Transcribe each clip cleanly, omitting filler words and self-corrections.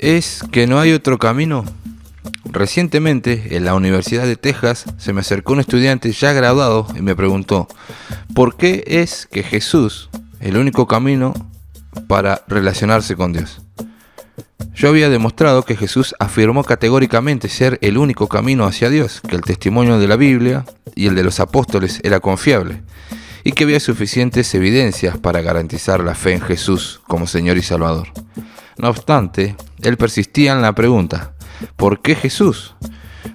¿Es que no hay otro camino? Recientemente, en la Universidad de Texas, se me acercó un estudiante ya graduado y me preguntó, ¿por qué es que Jesús es el único camino para relacionarse con Dios? Yo había demostrado que Jesús afirmó categóricamente ser el único camino hacia Dios, que el testimonio de la Biblia y el de los apóstoles era confiable, y que había suficientes evidencias para garantizar la fe en Jesús como Señor y Salvador. No obstante, él persistía en la pregunta, ¿por qué Jesús?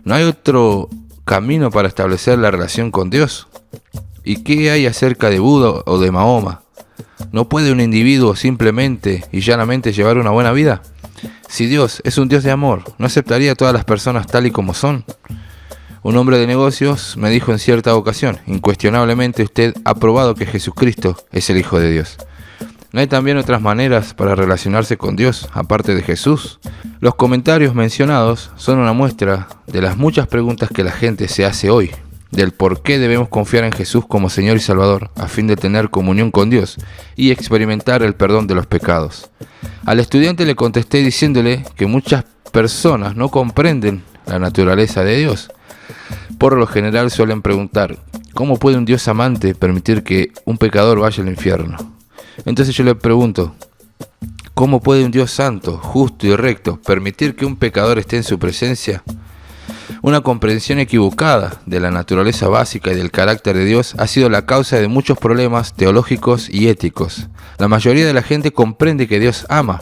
¿No hay otro camino para establecer la relación con Dios? ¿Y qué hay acerca de Buda o de Mahoma? ¿No puede un individuo simplemente y llanamente llevar una buena vida? Si Dios es un Dios de amor, ¿no aceptaría a todas las personas tal y como son? Un hombre de negocios me dijo en cierta ocasión, incuestionablemente usted ha probado que Jesucristo es el Hijo de Dios. ¿No hay también otras maneras para relacionarse con Dios aparte de Jesús? Los comentarios mencionados son una muestra de las muchas preguntas que la gente se hace hoy, del por qué debemos confiar en Jesús como Señor y Salvador a fin de tener comunión con Dios y experimentar el perdón de los pecados. Al estudiante le contesté diciéndole que muchas personas no comprenden la naturaleza de Dios. Por lo general suelen preguntar, ¿cómo puede un Dios amante permitir que un pecador vaya al infierno? Entonces yo le pregunto, ¿cómo puede un Dios santo, justo y recto permitir que un pecador esté en su presencia? Una comprensión equivocada de la naturaleza básica y del carácter de Dios ha sido la causa de muchos problemas teológicos y éticos. La mayoría de la gente comprende que Dios ama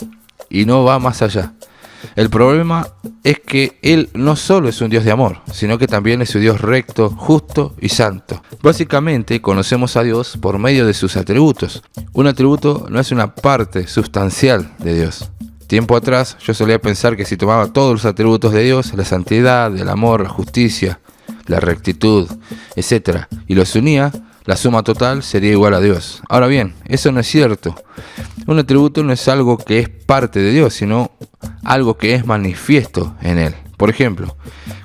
y no va más allá. El problema es que Él no solo es un Dios de amor, sino que también es un Dios recto, justo y santo. Básicamente conocemos a Dios por medio de sus atributos. Un atributo no es una parte sustancial de Dios. Tiempo atrás yo solía pensar que si tomaba todos los atributos de Dios, la santidad, el amor, la justicia, la rectitud, etc., y los unía, la suma total sería igual a Dios. Ahora bien, eso no es cierto. Un atributo no es algo que es parte de Dios, sino algo que es manifiesto en Él. Por ejemplo,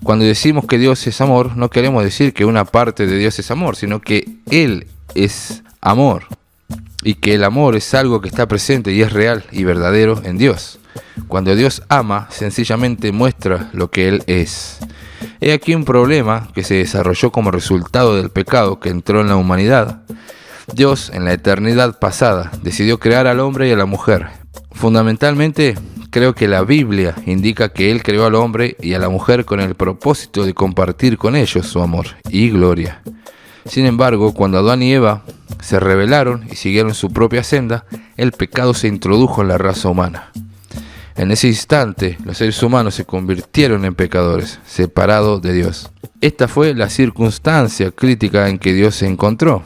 cuando decimos que Dios es amor, no queremos decir que una parte de Dios es amor, sino que Él es amor. Y que el amor es algo que está presente y es real y verdadero en Dios. Cuando Dios ama, sencillamente muestra lo que Él es. He aquí un problema que se desarrolló como resultado del pecado que entró en la humanidad. Dios, en la eternidad pasada, decidió crear al hombre y a la mujer. Fundamentalmente, creo que la Biblia indica que Él creó al hombre y a la mujer con el propósito de compartir con ellos su amor y gloria. Sin embargo, cuando Adán y Eva se rebelaron y siguieron su propia senda, el pecado se introdujo en la raza humana. En ese instante, los seres humanos se convirtieron en pecadores, separados de Dios. Esta fue la circunstancia crítica en que Dios se encontró.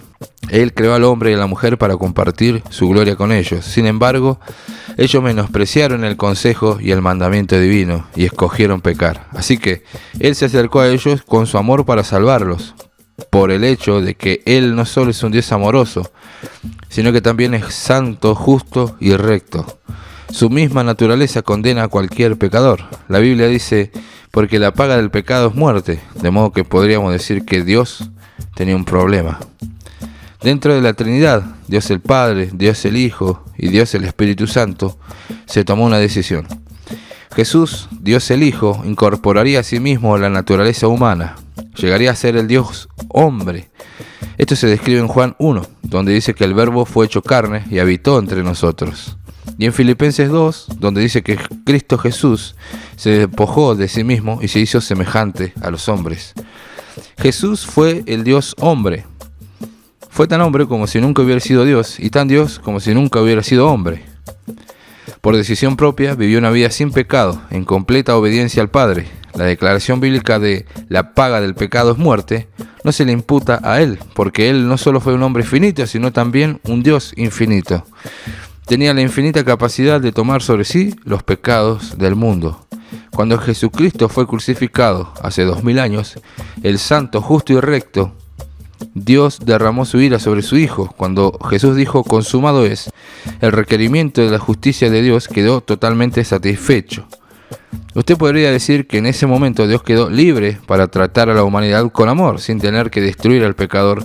Él creó al hombre y a la mujer para compartir su gloria con ellos. Sin embargo, ellos menospreciaron el consejo y el mandamiento divino y escogieron pecar. Así que Él se acercó a ellos con su amor para salvarlos, por el hecho de que Él no solo es un Dios amoroso, sino que también es santo, justo y recto. Su misma naturaleza condena a cualquier pecador. La Biblia dice, porque la paga del pecado es muerte, de modo que podríamos decir que Dios tenía un problema. Dentro de la Trinidad, Dios el Padre, Dios el Hijo y Dios el Espíritu Santo, se tomó una decisión. Jesús, Dios el Hijo, incorporaría a sí mismo la naturaleza humana. Llegaría a ser el Dios hombre. Esto se describe en Juan 1, donde dice que el Verbo fue hecho carne y habitó entre nosotros. Y en Filipenses 2, donde dice que Cristo Jesús se despojó de sí mismo y se hizo semejante a los hombres. Jesús fue el Dios hombre. Fue tan hombre como si nunca hubiera sido Dios y tan Dios como si nunca hubiera sido hombre. Por decisión propia, vivió una vida sin pecado, en completa obediencia al Padre. La declaración bíblica de la paga del pecado es muerte no se le imputa a Él, porque Él no solo fue un hombre finito, sino también un Dios infinito. Tenía la infinita capacidad de tomar sobre sí los pecados del mundo. Cuando Jesucristo fue crucificado hace 2000 años, el santo, justo y recto, Dios derramó su ira sobre su Hijo. Cuando Jesús dijo consumado es, el requerimiento de la justicia de Dios quedó totalmente satisfecho. Usted podría decir que en ese momento Dios quedó libre para tratar a la humanidad con amor, sin tener que destruir al pecador,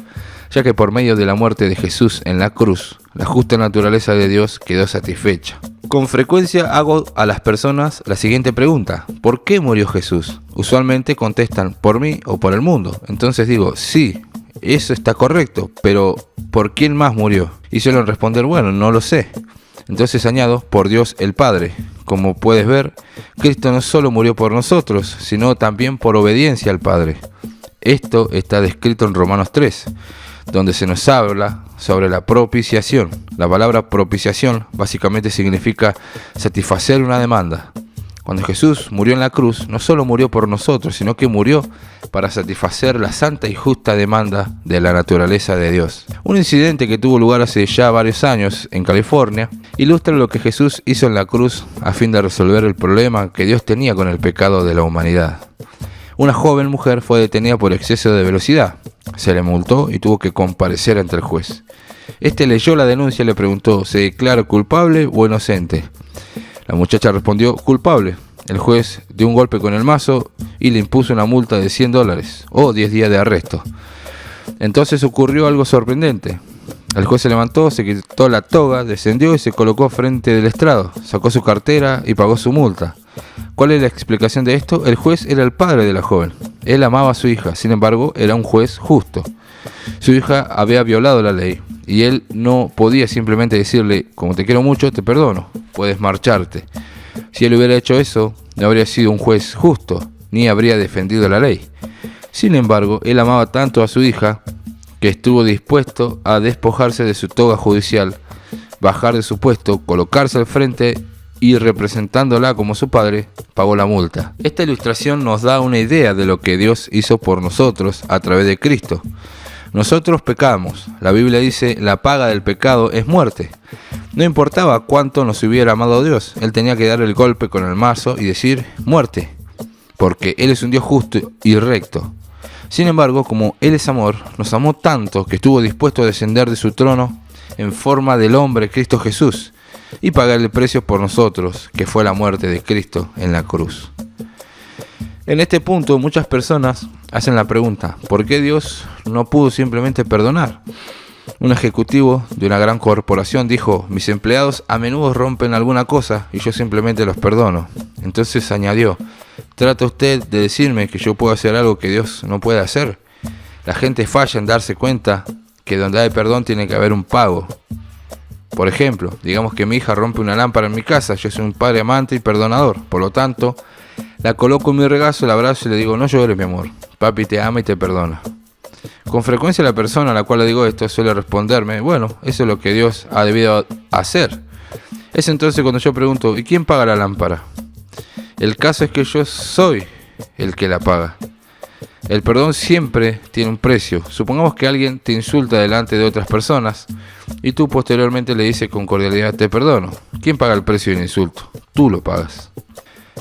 ya que por medio de la muerte de Jesús en la cruz, la justa naturaleza de Dios quedó satisfecha. Con frecuencia hago a las personas la siguiente pregunta: ¿por qué murió Jesús? Usualmente contestan: ¿por mí o por el mundo? Entonces digo: sí, eso está correcto, pero ¿por quién más murió? Y suelen responder: bueno, no lo sé. Entonces añado: por Dios el Padre. Como puedes ver, Cristo no solo murió por nosotros, sino también por obediencia al Padre. Esto está descrito en Romanos 3, donde se nos habla sobre la propiciación. La palabra propiciación básicamente significa satisfacer una demanda. Cuando Jesús murió en la cruz, no solo murió por nosotros, sino que murió para satisfacer la santa y justa demanda de la naturaleza de Dios. Un incidente que tuvo lugar hace ya varios años en California ilustra lo que Jesús hizo en la cruz a fin de resolver el problema que Dios tenía con el pecado de la humanidad. Una joven mujer fue detenida por exceso de velocidad. Se le multó y tuvo que comparecer ante el juez. Este leyó la denuncia y le preguntó: ¿se declara culpable o inocente? La muchacha respondió: culpable. El juez dio un golpe con el mazo y le impuso una multa de $100 o 10 días de arresto. Entonces ocurrió algo sorprendente. El juez se levantó, se quitó la toga, descendió y se colocó frente del estrado, sacó su cartera y pagó su multa. ¿Cuál es la explicación de esto? El juez era el padre de la joven. Él amaba a su hija, sin embargo, era un juez justo. Su hija había violado la ley y él no podía simplemente decirle: como te quiero mucho, te perdono, puedes marcharte. Si él hubiera hecho eso, no habría sido un juez justo, ni habría defendido la ley. Sin embargo, él amaba tanto a su hija que estuvo dispuesto a despojarse de su toga judicial, bajar de su puesto, colocarse al frente y, representándola como su padre, pagó la multa. Esta ilustración nos da una idea de lo que Dios hizo por nosotros a través de Cristo. Nosotros pecamos. La Biblia dice: la paga del pecado es muerte. No importaba cuánto nos hubiera amado Dios, Él tenía que dar el golpe con el mazo y decir: muerte, porque Él es un Dios justo y recto. Sin embargo, como Él es amor, nos amó tanto que estuvo dispuesto a descender de su trono en forma del hombre Cristo Jesús y pagar el precio por nosotros, que fue la muerte de Cristo en la cruz. En este punto, muchas personas hacen la pregunta: ¿por qué Dios no pudo simplemente perdonar? Un ejecutivo de una gran corporación dijo: mis empleados a menudo rompen alguna cosa y yo simplemente los perdono. Entonces añadió: ¿trata usted de decirme que yo puedo hacer algo que Dios no puede hacer? La gente falla en darse cuenta que donde hay perdón tiene que haber un pago. Por ejemplo, digamos que mi hija rompe una lámpara en mi casa. Yo soy un padre amante y perdonador. Por lo tanto, la coloco en mi regazo, la abrazo y le digo: no llores, mi amor. Papi te ama y te perdona. Con frecuencia la persona a la cual le digo esto suele responderme: bueno, eso es lo que Dios ha debido hacer. Es entonces cuando yo pregunto: ¿y quién paga la lámpara? El caso es que yo soy el que la paga. El perdón siempre tiene un precio. Supongamos que alguien te insulta delante de otras personas y tú posteriormente le dices con cordialidad: te perdono. ¿Quién paga el precio del insulto? Tú lo pagas.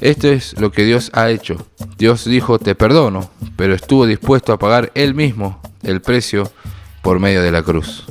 Esto es lo que Dios ha hecho. Dios dijo: te perdono, pero estuvo dispuesto a pagar Él mismo el precio por medio de la cruz.